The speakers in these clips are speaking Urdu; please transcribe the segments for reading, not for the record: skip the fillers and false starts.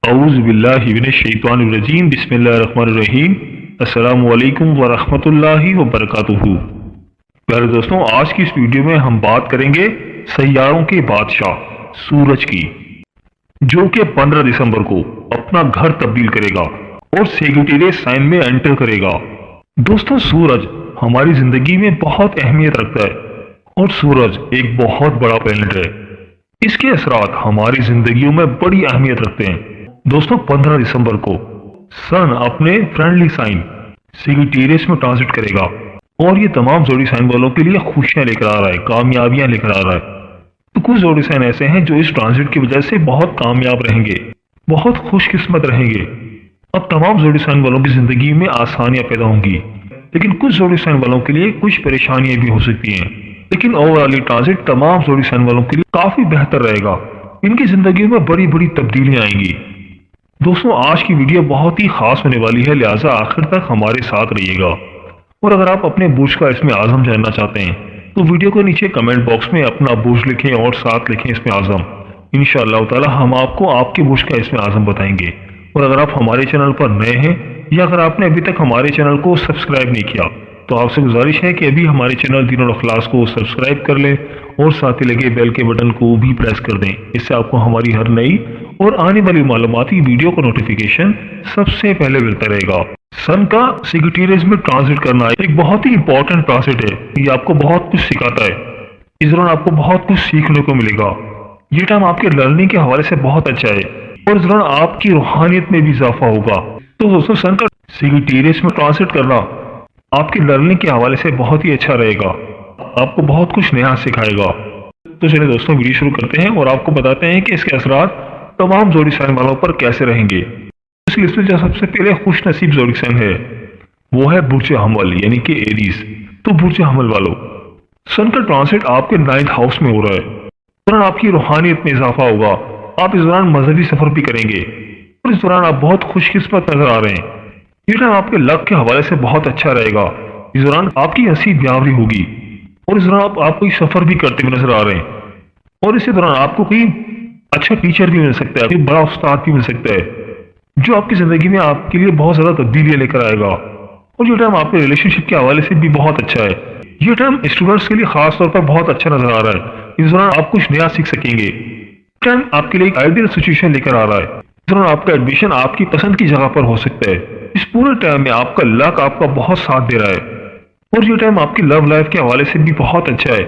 اعوذ باللہ من الشیطان الرجیم بسم اللہ الرحمن الرحیم السلام علیکم ورحمۃ اللہ وبرکاتہ۔ پیارے دوستوں، آج کی اس ویڈیو میں ہم بات کریں گے سیاروں کے بادشاہ سورج کی، جو کہ 15 دسمبر کو اپنا گھر تبدیل کرے گا اور سیگیٹیریس سائن میں انٹر کرے گا۔ دوستوں، سورج ہماری زندگی میں بہت اہمیت رکھتا ہے اور سورج ایک بہت بڑا پلینٹ ہے۔ اس کے اثرات ہماری زندگیوں میں بڑی اہمیت رکھتے ہیں۔ دوستوں، 15 دسمبر کو سن اپنے فرینڈلی سائن سیگیٹیریس میں ٹرانزٹ کرے گا اور یہ تمام زوڈی سائن والوں کے لیے خوشیاں لے کر آ رہا ہے، کامیابیاں لے کر آ رہا ہے۔ تو کچھ زوڈی سائن ایسے ہیں جو اس ٹرانزٹ کی وجہ سے بہت کامیاب رہیں گے، بہت خوش قسمت رہیں گے۔ اب تمام زوڈی سائن والوں کی زندگی میں آسانیاں پیدا ہوں گی، لیکن کچھ زوڈی سائن والوں کے لیے کچھ پریشانیاں بھی ہو سکتی ہیں۔ لیکن اوورآل یہ ٹرانزٹ تمام زوڈی سائن والوں کے لیے کافی بہتر رہے گا، ان کی زندگیوں میں بڑی بڑی تبدیلیاں آئیں گی۔ دوستوں، آج کی ویڈیو بہت ہی خاص ہونے والی ہے، لہٰذا آخر تک ہمارے ساتھ رہیے گا۔ اور اگر آپ اپنے برج کا اسم اعظم جاننا چاہتے ہیں تو ویڈیو کے نیچے کمنٹ باکس میں اپنا برج لکھیں اور ساتھ لکھیں اسم اعظم۔ انشاءاللہ تعالی ہم آپ کو آپ کے برج کا اسم اعظم بتائیں گے۔ اور اگر آپ ہمارے چینل پر نئے ہیں یا اگر آپ نے ابھی تک ہمارے چینل کو سبسکرائب نہیں کیا تو آپ سے گزارش ہے کہ ابھی ہمارے چینل دین الاخلاص کو سبسکرائب کر لیں اور ساتھ ہی لگے بیل کے بٹن کو بھی پریس کر دیں۔ اس سے آپ کو ہماری ہر نئی اور آنے والی معلوماتی ویڈیو کا نوٹیفیکیشن سب سے پہلے ملتا رہے گا۔ سن کا سیگیٹیریس میں ٹرانزٹ کرنا ایک بہت ہی امپورٹنٹ ٹرانزٹ ہے، یہ آپ کو بہت کچھ سکھاتا ہے۔ اس دوران آپ کو بہت کچھ سیکھنے کو ملے گا۔ یہ ٹائم آپ کے لرننگ کے حوالے سے بہت اچھا ہے اور اس دوران آپ کی روحانیت میں بھی اضافہ ہوگا۔ تو دوستوں، سن کا سیگیٹیریس میں ٹرانزٹ کرنا آپ کی لرننگ کے حوالے سے بہت ہی اچھا رہے گا، آپ کو بہت کچھ نیا سکھائے گا۔ تو چلیے دوستوں، ویڈیو شروع کرتے ہیں اور آپ کو بتاتے ہیں کہ اس کے اثرات تمام زوڈی سائن والوں پر کیسے رہیں گے۔ اس لسٹ میں جو سب سے پہلے خوش نصیب زوڈی سائن ہے وہ ہے برج حمل یعنی کہ ایریز۔ تو برج حمل والوں، سن کا ٹرانزٹ آپ کے 9th ہاؤس میں ہو رہا ہے، اس دوران آپ کی روحانیت میں اضافہ ہوگا، آپ اس دوران مذہبی سفر بھی کریں گے اور اس دوران آپ بہت خوش قسمت نظر آ رہے ہیں۔ یہ ٹائم آپ کے لک کے حوالے سے بہت اچھا رہے گا، اس دوران آپ کی ہنسی بیاوری ہوگی اور اس دوران آپ کوئی سفر بھی کرتے ہوئے نظر آ رہے ہیں اور اسی دوران آپ کو کوئی اچھا ٹیچر بھی مل سکتا ہے، کوئی بڑا استاد بھی مل سکتا ہے جو آپ کی زندگی میں آپ کے لیے بہت زیادہ تبدیلیاں لے کر آئے گا۔ اور یہ ٹائم آپ کے ریلیشن شپ کے حوالے سے بھی بہت اچھا ہے، یہ ٹائم اسٹوڈنٹس کے لیے خاص طور پر بہت اچھا نظر آ رہا ہے۔ اس دوران آپ کچھ نیا سیکھ سکیں گے، یہ ٹائم آپ کے لیے ایک آئیڈیل سچویشن لے کر آ رہا ہے۔ اس دوران آپ کا ایڈمیشن آپ کی پسند کی جگہ پر ہو سکتا ہے۔ اس پورے ٹائم میں آپ کا لک آپ کا بہت ساتھ دے رہا ہے اور یہ ٹائم آپ کی لو لائف کے حوالے سے بھی بہت اچھا ہے،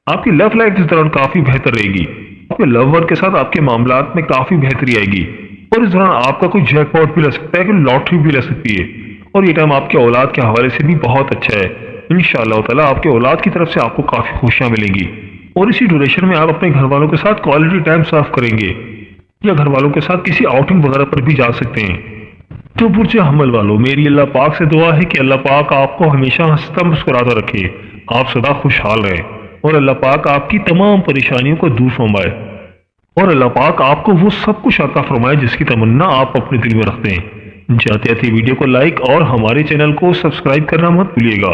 آپ کی لو لائف اس دوران کافی بہتر رہے گی، آپ کے لو ور کے ساتھ آپ کے معاملات میں کافی بہتری آئے گی اور اس دوران آپ کا کوئی جیک پاٹ بھی لگ سکتا ہے، کوئی لاٹری بھی لگ سکتی ہے اور یہ ٹائم آپ کے اولاد کے حوالے سے بھی بہت اچھا ہے۔ انشاءاللہ تعالی آپ کے اولاد کی طرف سے آپ کو کافی خوشیاں ملیں گی اور اسی ڈیوریشن میں آپ اپنے گھر والوں کے ساتھ کوالٹی ٹائم صرف کریں گے یا گھر والوں کے ساتھ کسی آؤٹنگ وغیرہ پر بھی جا سکتے ہیں۔ تو برج حمل والوں، میری اللہ پاک سے دعا ہے کہ اللہ پاک آپ کو ہمیشہ ہنستا مسکراتا رکھے، آپ سدا خوشحال رہیں اور اللہ پاک آپ کی تمام پریشانیوں کو دور فرمائے اور اللہ پاک آپ کو وہ سب کچھ عطا فرمائے جس کی تمنا آپ اپنے دل میں رکھتے ہیں۔ جاتے جاتے ویڈیو کو لائک اور ہمارے چینل کو سبسکرائب کرنا مت بھولیے گا۔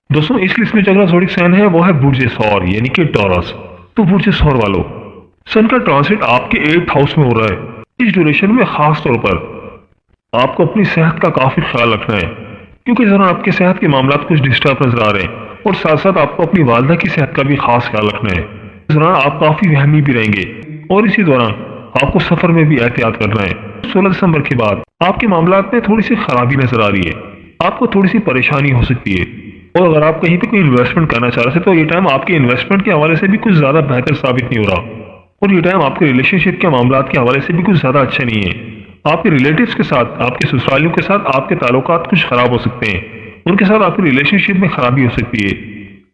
دوستوں، اس لسٹ میں جو اگلا زوڈی سائن ہے وہ ہے برج ثور یعنی کہ ٹورس۔ تو برج ثور والوں، سن کا ٹرانزٹ آپ کے 8th ہاؤس میں ہو رہا ہے۔ اس ڈیوریشن میں خاص طور پر آپ کو اپنی صحت کا کافی خیال رکھنا ہے کیونکہ اس دوران آپ کے صحت کے معاملات کچھ ڈسٹرب نظر آ رہے ہیں اور ساتھ ساتھ آپ کو اپنی والدہ کی صحت کا بھی خاص خیال رکھنا ہے۔ اس دوران آپ کافی وہمی بھی رہیں گے اور اسی دوران آپ کو سفر میں بھی احتیاط کرنا ہے۔ 16 دسمبر کے بعد آپ کے معاملات میں تھوڑی سی خرابی نظر آ رہی ہے، آپ کو تھوڑی سی پریشانی ہو سکتی ہے اور اگر آپ کہیں پہ کوئی انویسٹمنٹ کرنا چاہ رہے تھے تو یہ ٹائم آپ کے انویسٹمنٹ کے حوالے سے بھی کچھ زیادہ بہتر ثابت نہیں ہو رہا اور یہ ٹائم آپ کے ریلیشن شپ کے معاملات کے حوالے سے بھی کچھ زیادہ اچھا نہیں ہے۔ آپ کے ریلیٹیوز کے ساتھ، آپ کے سسرالیوں کے ساتھ آپ کے تعلقات کچھ خراب ہو سکتے ہیں، ان کے ساتھ آپ کی ریلیشن شپ میں خرابی ہو سکتی ہے۔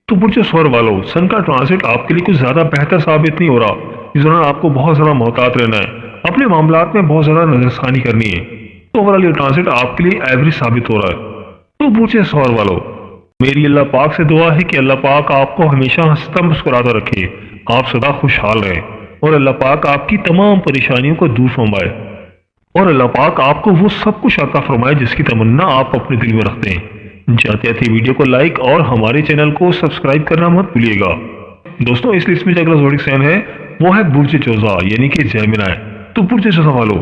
تو برج ثور والوں، سن کا ٹرانزٹ آپ کے لیے کچھ زیادہ بہتر ثابت نہیں ہو رہا، اس دوران آپ کو بہت زیادہ محتاط رہنا ہے، اپنے معاملات میں بہت زیادہ نظر ثانی کرنی ہے۔ تو اوورآل یہ ٹرانزٹ آپ کے لیے ایوریج ثابت ہو رہا ہے۔ تو برج ثور والوں، میری اللہ پاک سے دعا ہے کہ اللہ پاک آپ کو ہمیشہ ہنستا مسکراتا رکھے، آپ سدا خوشحال رہیں اور اللہ پاک آپ کی تمام پریشانیوں کو دور فرمائے اور اللہ پاک آپ کو وہ سب کچھ عطا فرمائے جس کی تمنا آپ اپنے دل میں رکھتے ہیں۔ جاتے جاتے ویڈیو کو لائک اور ہمارے چینل کو سبسکرائب کرنا مت بھولیے گا۔ دوستوں، اس لسٹ میں جو اگلا زوڈی سائن ہے وہ ہے برج جوزا یعنی کہ جیمنائی۔ تو برج جوزا والوں،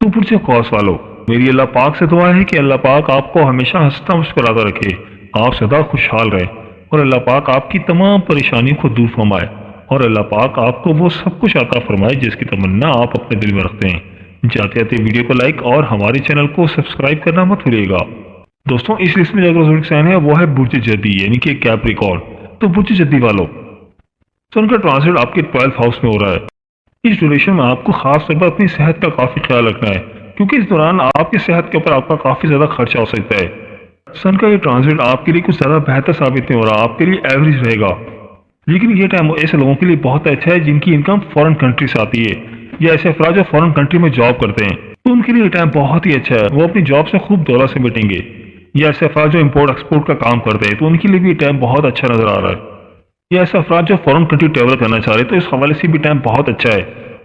تو برج قوس والو، میری اللہ پاک سے دعا ہے کہ اللہ پاک آپ کو ہمیشہ ہنستا مسکراتا رکھے، آپ سدا خوشحال رہے، اور اللہ پاک آپ کی تمام پریشانیوں کو دور فرمائے، اور اللہ پاک آپ کو وہ سب کچھ عطا فرمائے جس کی تمنا آپ اپنے دل میں رکھتے ہیں۔ جاتے جاتے ویڈیو کو لائک اور ہمارے چینل کو سبسکرائب کرنا مت بھولیے گا۔ دوستوں اس لسٹ میں جو اگر سائن ہے وہ ہے برج جدی یعنی کہ کیپریکارن۔ تو برج جدی والوں، سن کا ٹرانزٹ آپ کے 12 ہاؤس میں ہو رہا ہے۔ اس ڈیوریشن میں آپ کو خاص طور پر اپنی صحت کا کافی خیال رکھنا ہے، کیونکہ اس دوران آپ کی صحت کے اوپر آپ کا کافی زیادہ خرچہ ہو سکتا ہے۔ سن کا یہ ٹرانزٹ آپ کے لیے کچھ زیادہ بہتر ثابت نہیں ہو رہا، آپ کے لیے ایوریج رہے گا، لیکن یہ ٹائم ایسے لوگوں کے لیے بہت اچھا ہے جن کی انکم فورن کنٹری سے آتی ہے، یا ایسے افراد جو فورن کنٹری میں جاب کرتے ہیں، تو ان کے لیے یہ ٹائم بہت ہی اچھا ہے، وہ اپنی جاب سے خوب دولت سے مٹیں گے۔ یا ایسے افراد جو امپورٹ ایکسپورٹ کا کام کرتے ہیں تو ان کے لیے بھی یہ ٹائم بہت اچھا نظر آ رہا ہے۔ یا ایسے افراد جو فورن کنٹری ٹریول کرنا چاہ رہے ہیں تو اس حوالے سے بھی ٹائم بہت اچھا ہے،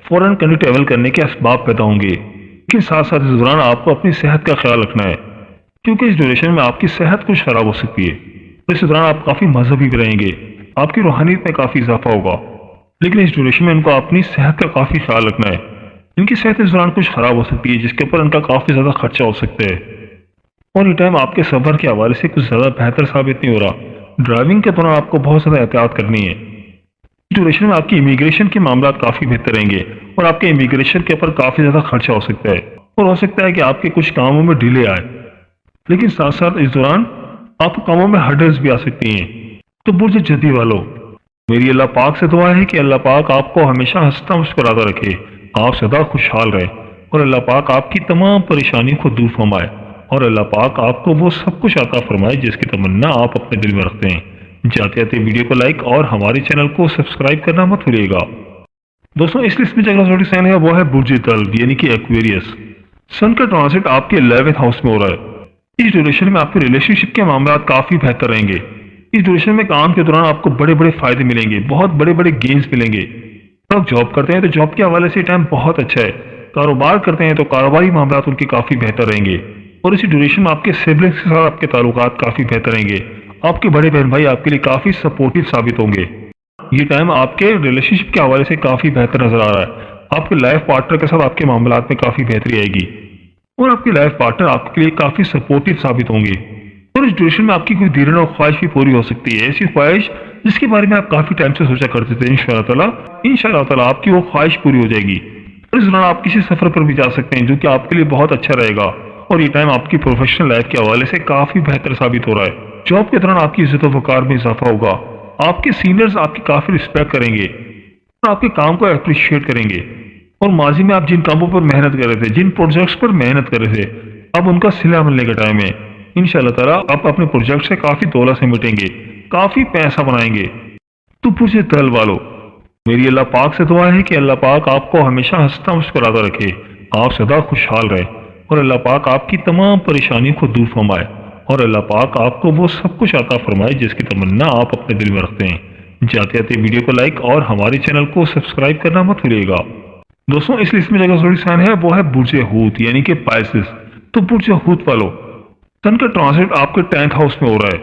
فورن کنٹری ٹریول کرنے کے اسباب پیدا ہوں گے، لیکن ساتھ ساتھ اس دوران آپ کو اپنی صحت کا خیال رکھنا ہے، کیونکہ اس ڈیوریشن میں آپ کی صحت کچھ خراب ہو سکتی ہے۔ اس دوران آپ کافی مذہبی بھی رہیں گے، آپ کی روحانیت میں کافی اضافہ ہوگا، لیکن اس ڈیوریشن میں ان کو اپنی صحت کا کافی خیال رکھنا ہے۔ ان کی صحت اس دوران کچھ خراب ہو سکتی ہے جس کے اوپر ان کا کافی زیادہ خرچہ ہو سکتا ہے، اور یہ ٹائم آپ کے سفر کے حوالے سے کچھ زیادہ بہتر ثابت نہیں ہو رہا۔ ڈرائیونگ کے دوران آپ کو بہت زیادہ احتیاط کرنی ہے۔ ڈیوریشن میں آپ کی امیگریشن کے معاملات کافی بہتر رہیں گے، اور آپ کے امیگریشن کے اوپر کافی زیادہ خرچہ ہو سکتا ہے، اور ہو سکتا ہے کہ آپ کے کچھ کاموں میں ڈیلے آئے، لیکن ساتھ ساتھ اس دوران آپ کو کاموں میں ہرڈلز بھی آ سکتی ہیں۔ تو برج جدی والوں، میری اللہ پاک سے دعا ہے کہ اللہ پاک آپ کو ہمیشہ ہنستا مسکراتا رکھے، آپ سدا خوشحال رہے، اور اللہ پاک آپ کی تمام پریشانیوں کو دور فرمائے، اور اللہ پاک آپ کو وہ سب کچھ عطا فرمائے جس کی تمنا آپ اپنے دل میں رکھتے ہیں۔ جاتے جاتے ویڈیو کو لائک اور ہمارے چینل کو سبسکرائب کرنا مت بھولیے گا۔ دوستوں اس لسٹ میں جو اگلا سائن ہے وہ ہے برج طلب یعنی کہ ایکویریس۔ سن کا ٹرانزٹ آپ کے 11 ہاؤس میں ہو رہا ہے۔ اس ڈیوریشن میں آپ کے ریلیشن شپ کے معاملات کافی بہتر رہیں گے۔ اس ڈیوریشن میں کام کے دوران آپ کو بڑے بڑے فائدے ملیں گے، بہت بڑے بڑے گینز ملیں گے۔ اگر آپ جاب کرتے ہیں تو جاب کے حوالے سے ٹائم بہت اچھا ہے، کاروبار کرتے ہیں تو کاروباری معاملات ان کے کافی بہتر رہیں گے، اور اسی ڈیوریشن میں آپ کے سبلنگز کے ساتھ آپ کے تعلقات کافی بہتر رہیں گے۔ آپ کے بڑے بہن بھائی آپ کے لیے کافی سپورٹیو ثابت ہوں گے۔ یہ ٹائم آپ کے ریلیشن شپ کے حوالے سے کافی بہتر نظر آ رہا ہے، آپ کے لائف پارٹنر کے ساتھ آپ کے معاملات میں کافی بہتری آئے گی، اور آپ کے لائف پارٹنر آپ کے لیے کافی سپورٹیو ثابت ہوں گے، اور اس ڈیوریشن میں آپ کی کوئی دیرینہ اور خواہش بھی پوری ہو سکتی ہے، ایسی خواہش جس کے بارے میں آپ کافی ٹائم سے سوچا کرتے تھے۔ انشاءاللہ تعالیٰ آپ کی وہ خواہش پوری ہو جائے گی، اور اس دوران آپ کسی سفر پر بھی جا سکتے ہیں جو کہ آپ کے لیے بہت اچھا رہے گا، اور یہ ٹائم آپ کی پروفیشنل لائف کے حوالے سے کافی بہتر ثابت ہو رہا ہے۔ جاب کے دوران آپ کی عزت و وقار میں اضافہ ہوگا، آپ کے سینئرز آپ کی کافی رسپیکٹ کریں گے، اور آپ کے کام کو اپریشیٹ کریں گے، اور ماضی میں آپ جن کاموں پر محنت کر رہے تھے، جن پروجیکٹس پر محنت کر رہے تھے، اب ان کا صلہ ملنے کا ٹائم ہے۔ انشاءاللہ تعالیٰ آپ اپنے پروجیکٹ سے کافی دولت سے مٹیں گے، کافی پیسہ بنائیں گے۔ تو برج طلب والو، میری اللہ پاک سے دعا ہے کہ اللہ پاک آپ کو ہمیشہ ہنستا مسکراتا رکھے، آپ سدا خوشحال رہے، اور اللہ پاک آپ کی تمام پریشانیوں کو دور فرمائے، اور اللہ پاک آپ کو وہ سب کچھ عطا فرمائے جس کی تمنا آپ اپنے دل میں رکھتے ہیں۔ جاتے جاتے ویڈیو کو لائک اور ہمارے چینل کو سبسکرائب کرنا مت بھولیے گا۔ دوستوں اس لسٹ میں جو اگلا سائن ہے وہ ہے برج حوت یعنی کہ پائسس۔ تو برج حوت والو، سن کا ٹرانزٹ آپ کے 10 ہاؤس میں ہو رہا ہے۔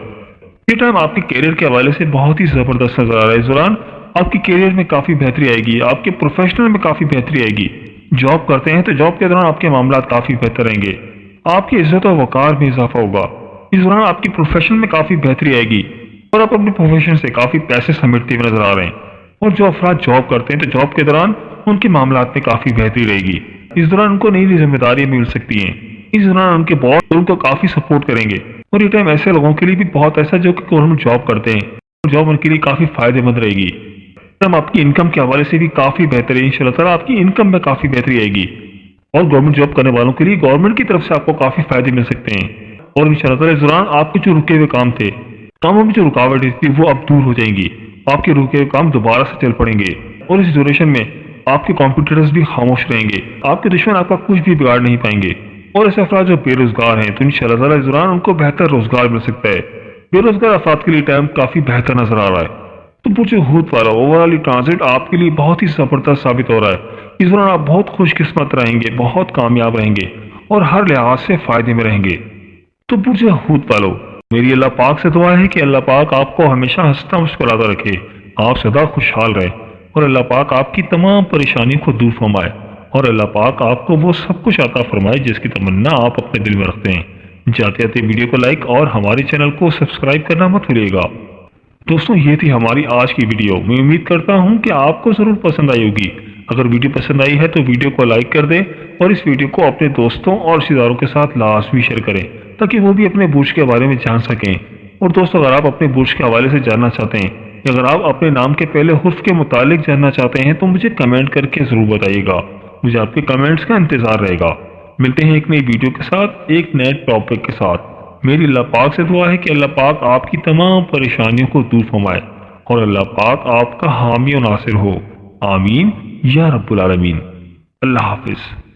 یہ ٹائم آپ کے کیریئر کے حوالے سے بہت ہی زبردست نظر آ رہا ہے۔ اس دوران آپ کی کیریئر میں کافی بہتری آئے گی، آپ کے پروفیشنل میں کافی بہتری آئے گی۔ جاب کرتے ہیں تو جاب کے دوران آپ کے معاملات کافی بہتر رہیں گے، آپ کی عزت و وقار میں اضافہ ہوگا۔ اس دوران آپ کی پروفیشن میں کافی بہتری آئے گی، اور آپ اپنے پروفیشن سے کافی پیسے سمیٹتے ہوئے نظر آ رہے ہیں۔ اور جو افراد جاب کرتے ہیں تو جاب کے دوران ان کے معاملات میں کافی بہتری رہے گی۔ اس دوران ان کو نئی نئی ذمہ داریاں مل سکتی ہیں۔ اس دوران ان کے باس ان کو کافی سپورٹ کریں گے، اور یہ ٹائم ایسے لوگوں کے لیے بھی بہت ایسا جو کہ گورنمنٹ جاب کرتے ہیں، جاب ان کے لیے کافی فائدے مند رہے گی۔ آپ کی انکم کے حوالے سے بھی کافی بہتر ہے، انشاءاللہ تعالیٰ آپ کی انکم میں کافی بہتری آئے گی، اور گورنمنٹ جاب کرنے والوں کے لیے گورنمنٹ کی طرف سے آپ کو کافی فائدے مل سکتے ہیں۔ اور انشاءاللہ تعالیٰ اس دوران آپ کے جو رکے ہوئے کام تھے، کاموں میں جو رکاوٹیں تھی وہ اب دور ہو جائیں گی، آپ کے رکے ہوئے کام دوبارہ سے چل پڑیں گے، اور اس ڈیوریشن میں آپ کے کمپیٹیٹرز بھی خاموش رہیں گے، آپ کے دشمن آپ کا کچھ بھی بگاڑ نہیں پائیں گے۔ اور ایسے افراد جو بے روزگار ہیں تو انشاءاللہ تعالیٰ اس دوران ان کو بہتر روزگار مل سکتا ہے۔ بے روزگار افراد کے لیے ٹائم کافی بہتر نظر آ رہا ہے۔ تو برج حوت والا اوورآل ٹرانزٹ آپ کے لیے بہت ہی زبردست ثابت ہو رہا ہے۔ اس دوران آپ بہت خوش قسمت رہیں گے، بہت کامیاب رہیں گے، اور ہر لحاظ سے فائدے میں رہیں گے۔ تو برج حوت والو، میری اللہ پاک سے دعا ہے کہ اللہ پاک آپ کو ہمیشہ ہنستا مسکراتا رکھے، آپ سدا خوشحال رہے، اور اللہ پاک آپ کی تمام پریشانیوں کو دور فرمائے، اور اللہ پاک آپ کو وہ سب کچھ عطا فرمائے جس کی تمنا آپ اپنے دل میں رکھتے ہیں۔ جاتے جاتے ویڈیو کو لائک اور ہمارے چینل کو سبسکرائب کرنا مت بھولیے گا۔ دوستوں یہ تھی ہماری آج کی ویڈیو، میں امید کرتا ہوں کہ آپ کو ضرور پسند آئی ہوگی۔ اگر ویڈیو پسند آئی ہے تو ویڈیو کو لائک کر دیں اور اس ویڈیو کو اپنے دوستوں اور رشتہ داروں کے ساتھ لازمی شیئر کریں تاکہ وہ بھی اپنے برج کے بارے میں جان سکیں۔ اور دوستوں اگر آپ اپنے برج کے حوالے سے جاننا چاہتے ہیں یا اگر آپ اپنے نام کے پہلے حرف کے متعلق جاننا چاہتے ہیں تو مجھے کمنٹ کر کے ضرور بتائیے گا، مجھے آپ کے کمنٹس کا انتظار رہے گا۔ ملتے ہیں ایک نئی ویڈیو کے ساتھ، ایک نئے ٹاپک کے ساتھ۔ میری اللہ پاک سے دعا ہے کہ اللہ پاک آپ کی تمام پریشانیوں کو دور فرمائے اور اللہ پاک آپ کا حامی و ناصر ہو، آمین یا رب العالمین۔ اللہ حافظ۔